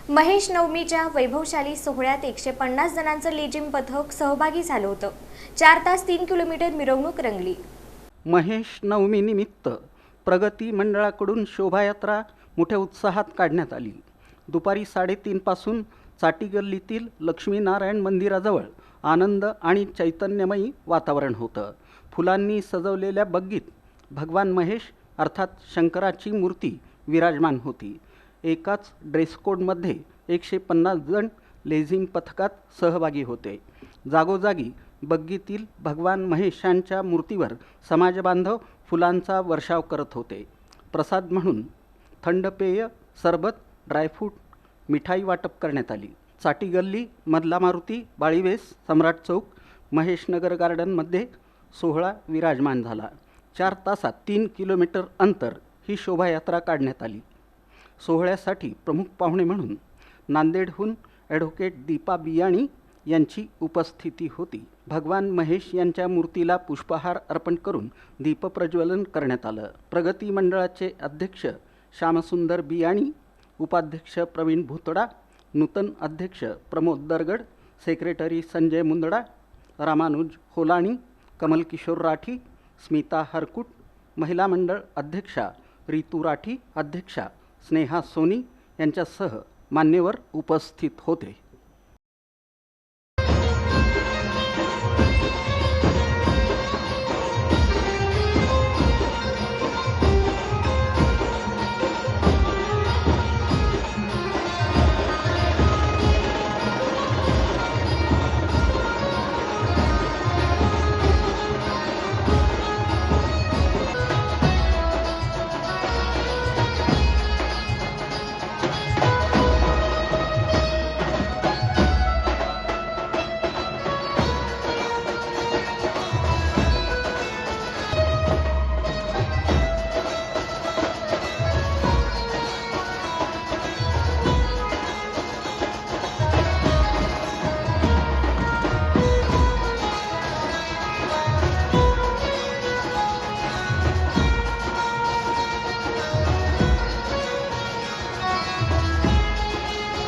महेश नवमीच्या वैभवशाली सोहळ्यात 150 जणांचं लेझिम पथक सहभागी झालं होतं। 4 तास 3 किलोमीटर मिरवणूक रंगली। महेश नवमी निमित्त प्रगती मंडळाकडून शोभायात्रा मोठ्या उत्साहात काढण्यात आली। दुपारी 3:30 पासून चाटी गल्लीतील लक्ष्मीनारायण मंदिराजवळ आनंद आणि चैतन्यमयी वातावरण होतं। फुलांनी सजवलेल्या बग्गीत भगवान महेश अर्थात शंकराची मूर्ती विराजमान होती। एकाच ड्रेस कोडमध्ये 150 जण लेझिम पथकात सहभागी होते। जागोजागी बग्गीतील भगवान महेशांच्या मूर्तीवर समाजबांधव फुलांचा वर्षाव करत होते। प्रसाद म्हणून थंड पेय, सरबत, ड्रायफ्रूट, मिठाई वाटप करण्यात आली। चाटी गल्ली, मधला मारुती, बाळीवेस, सम्राट चौक, महेशनगर गार्डनमध्ये सोहळा विराजमान झाला। 4 तासात 3 किलोमीटर अंतर ही शोभायात्रा काढण्यात आली। सोहळ्यासाठी प्रमुख पाहुणे म्हणून नांदेडहून ॲडव्होकेट दीपा बियाणी यांची उपस्थिती होती। भगवान महेश यांच्या मूर्तीला पुष्पहार अर्पण करून दीपप्रज्वलन करण्यात आलं। प्रगती मंडळाचे अध्यक्ष श्यामसुंदर बियाणी, उपाध्यक्ष प्रवीण भुतडा, नूतन अध्यक्ष प्रमोद दरगड, सेक्रेटरी संजय मुंदडा, रामानुज होलाणी, कमल किशोर राठी, स्मिता हरकुट, महिला मंडळ अध्यक्षा रितू राठी, अध्यक्षा स्नेहा सोनी यांच्यासह मान्यवर उपस्थित होते।